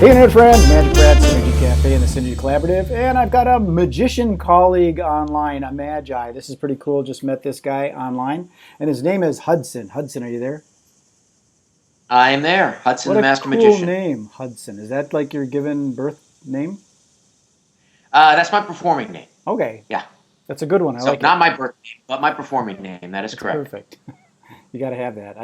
Hey, Internet friends, MagicBrad, Synergy Cafe, and the Synergy Collaborative, and I've got a magician colleague online, a Magi. This is pretty cool. Just met this guy online, and his name is Hudson. Hudson, are you there? I am there, Hudson What the a Master cool Magician. name, Hudson. Is that like your given birth name? That's my performing name. Okay, Yeah. that's a good one. I So like it. not my birth name, but my performing name. That is That's correct. perfect. You got to have that.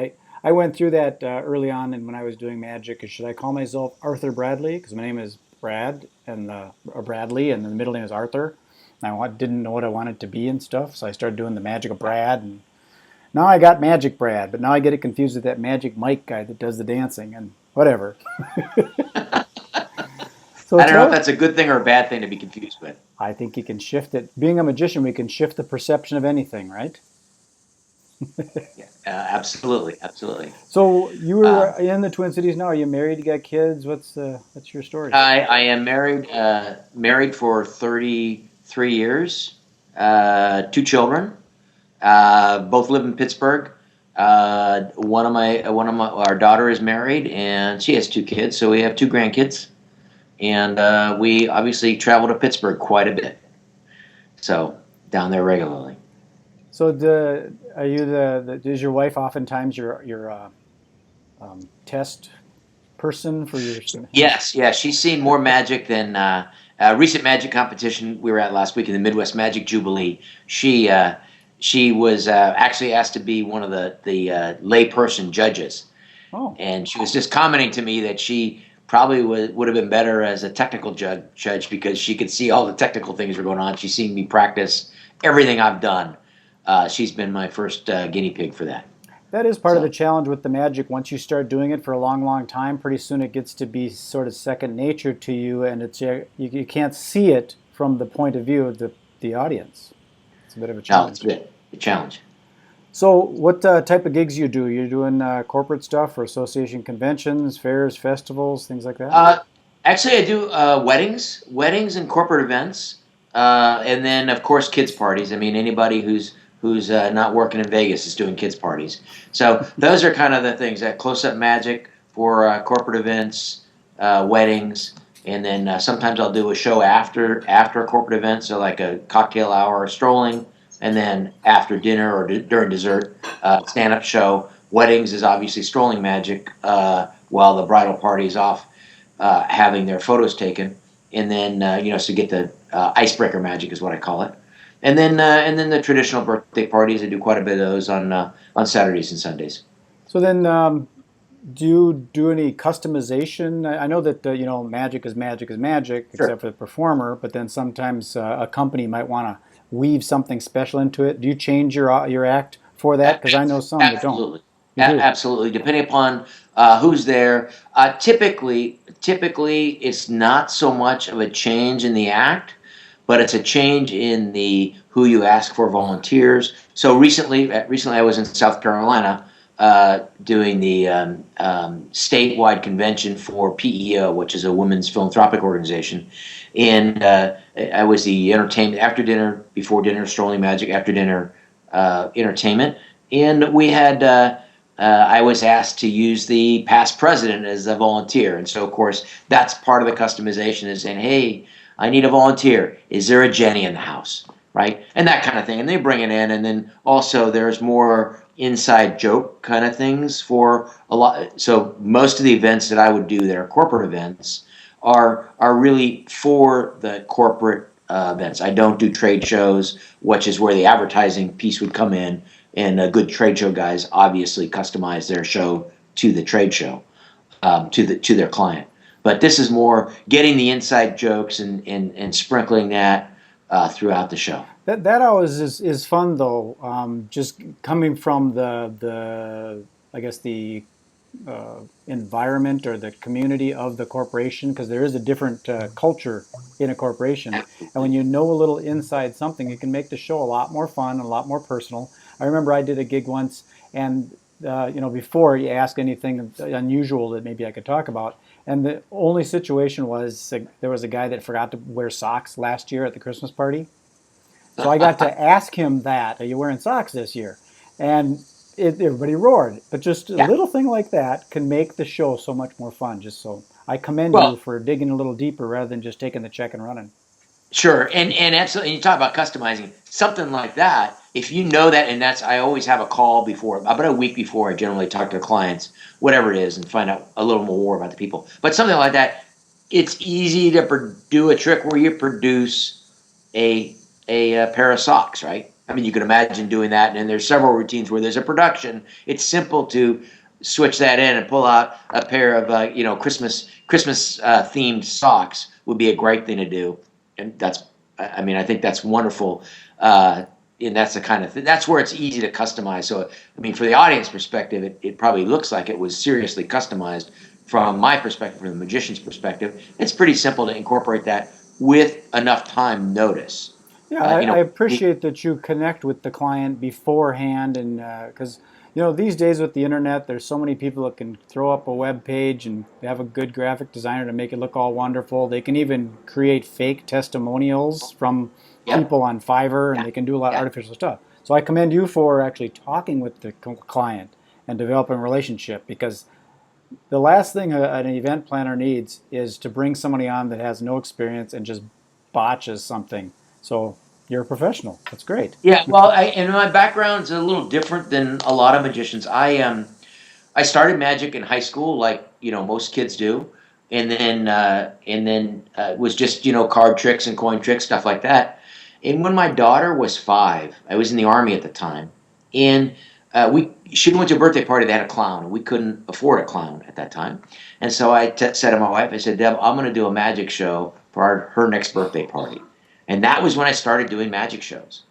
I went through that early on, and when I was doing magic, should I call myself Arthur Bradley? Because my name is Brad and or Bradley, and the middle name is Arthur. And didn't know what I wanted to be and stuff, so I started doing the Magic of Brad, and now I got Magic Brad, but now I get it confused with that Magic Mike guy that does the dancing and whatever. So I don't know if tell, that's a good thing or a bad thing to be confused with. I think you can shift it. Being a magician, we can shift the perception of anything, right? Yeah, absolutely, absolutely. So you were Um, in the Twin Cities now. Are you married? You got kids? What's your story? I am married for 33 years, two children. Both live in Pittsburgh. Our daughter is married and she has two kids, so we have two grandkids. And we obviously travel to Pittsburgh quite a bit, so down there regularly. So are you is your wife oftentimes your test person for your? Yes, yeah, she's seen more magic than a recent magic competition we were at last week in the Midwest Magic Jubilee. She uh, she was actually asked to be one of the layperson judges, Oh, and she was just commenting to me that she probably would have been better as a technical judge because she could see all the technical things that were going on. She's seen me practice everything I've done. She's been my first guinea pig for that. that is part of the So. challenge with the magic. Once you start doing it for a long, long time, pretty soon it gets to be sort of second nature to you, and you can't see it from the point of view of the audience. It's a bit of a No, it's challenge. a challenge. So, what type of gigs you do? You're doing corporate stuff or association conventions, fairs, festivals, things like that? Uh, Actually, I do weddings and corporate events, and then of course kids parties. I mean, anybody who's not working in Vegas is doing kids parties. So those are kind of the things that close up magic for corporate events, weddings, and then sometimes I'll do a show after a corporate event, so like a cocktail hour or strolling, and then after dinner or during dessert, stand up show. Weddings is obviously strolling magic while the bridal party is off having their photos taken, and then so get the icebreaker magic is what I call it, and then the traditional birthday parties. I do quite a bit of those on Saturdays and Sundays. So then, do you do any customization? I know that magic is magic, Sure. except for the performer. But then sometimes a company might want to weave something special into it. Do you change your act for that? Because I know some that don't. Absolutely. You do. Absolutely. Depending upon who's there, typically it's not so much of a change in the act, but it's a change in the who you ask for volunteers. So recently I was in South Carolina doing the statewide convention for PEO, which is a women's philanthropic organization, and I was the entertainment after dinner, before dinner, strolling magic, after dinner entertainment, and we had. I was asked to use the past president as a volunteer, and so of course that's part of the customization is saying, "Hey, I need a volunteer. Is there a Jenny in the house?" Right, and that kind of thing, and they bring it in, and then also there's more inside joke kind of things for a lot. So most of the events that I would do that are corporate events are really for the corporate events. I don't do trade shows, which is where the advertising piece would come in, and good trade show guys obviously customize their show to the trade show, to their client. But this is more getting the inside jokes and sprinkling that throughout the show. That always is fun though. Just coming from the I guess the environment or the community of the corporation, because there is a different culture in a corporation, and when Absolutely. you know a little inside something, it can make the show a lot more fun, a lot more personal. I remember I did a gig once, and before you ask anything unusual that maybe I could talk about, and the only situation was there was a guy that forgot to wear socks last year at the Christmas party. So I got to ask him that, are you wearing socks this year? And everybody roared. But just a Yeah. little thing like that can make the show so much more fun. Just so I commend you Well, for digging a little deeper rather than just taking the check and running. sure, and absolutely. And you talk about customizing something like that. If you know that, and that's I always have a call before, about a week before. I generally talk to the clients, whatever it is, and find out a little more about the people. But something like that, it's easy to do a trick where you produce a a pair of socks, right? I mean, you can imagine doing that, and then there's several routines where there's a production. It's simple to switch that in and pull out a pair of Christmas themed socks would be a great thing to do, and I mean I think that's wonderful, and that's the kind of that's where it's easy to customize. So I mean, for the audience perspective, it probably looks like it was seriously customized. From my perspective, from the magician's perspective, it's pretty simple to incorporate that with enough time notice. Yeah, Uh, you I know, appreciate that you connect with the client beforehand, and because these days with the internet, there's so many people that can throw up a web page and have a good graphic designer to make it look all wonderful. They can even create fake testimonials from yep, people on Fiverr, and yeah, they can do a lot of yeah. artificial stuff. So I commend you for actually talking with the client and developing a relationship, because the last thing an event planner needs is to bring somebody on that has no experience and just botches something. So you're a professional. That's great. Yeah, well, and my background's a little different than a lot of magicians. I started magic in high school, like most kids do, and then was just card tricks and coin tricks, stuff like that. And when my daughter was 5, I was in the army at the time, and we she went to a birthday party that had a clown, and we couldn't afford a clown at that time. And so said to my wife, I said, Deb, I'm going to do a magic show for her next birthday party, and that was when I started doing magic shows.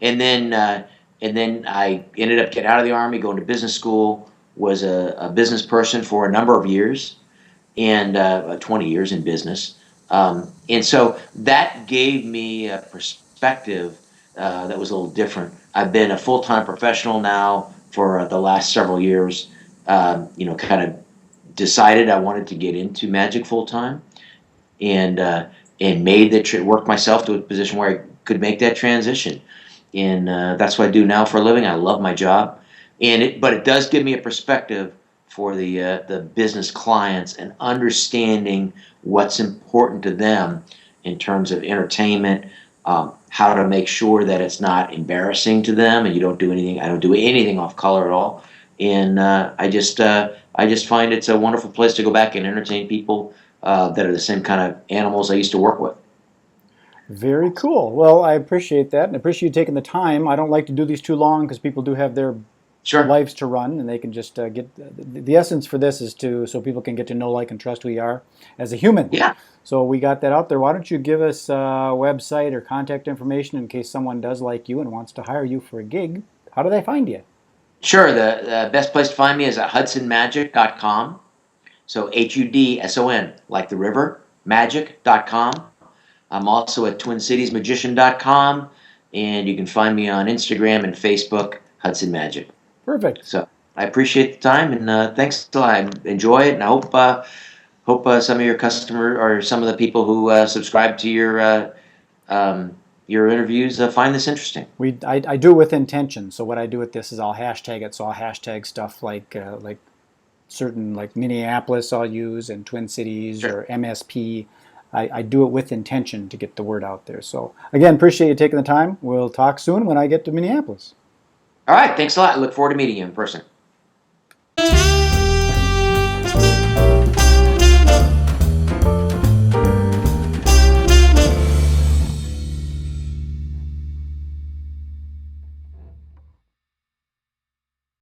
And then I ended up getting out of the army, going to business school. Was a business person for a number of years, and 20 years in business. And so that gave me a perspective that was a little different. I've been a full-time professional now for the last several years. Kind of decided I wanted to get into magic full-time, and made work myself to a position where I could make that transition. And that's what I do now for a living. I love my job, but it does give me a perspective for the business clients and understanding what's important to them in terms of entertainment, how to make sure that it's not embarrassing to them, and you don't do anything. I don't do anything off color at all, and I just find it's a wonderful place to go back and entertain people that are the same kind of animals I used to work with. Very cool. Well, I appreciate that, and I appreciate you taking the time. I don't like to do these too long because people do have their Sure. lives to run, and they can just get the essence for this is to so people can get to know, like, and trust who you are as a human. Yeah. So we got that out there. Why don't you give us a website or contact information in case someone does like you and wants to hire you for a gig? How do they find you? Sure. The best place to find me is at hudsonmagic.com. So HUDSON, like the river, magic.com. I'm also at TwinCitiesMagician.com, and you can find me on Instagram and Facebook, Hudson Magic. Perfect. So I appreciate the time, and thanks a lot. I enjoy it, and I hope some of your customer or some of the people who subscribe to your interviews find this interesting. I do it with intention. So what I do with this is I'll hashtag it. So I'll hashtag stuff like certain, like Minneapolis I'll use, and Twin Cities Sure. or MSP. I do it with intention to get the word out there. So again, appreciate you taking the time. We'll talk soon when I get to Minneapolis. All right. Thanks a lot. I look forward to meeting you in person.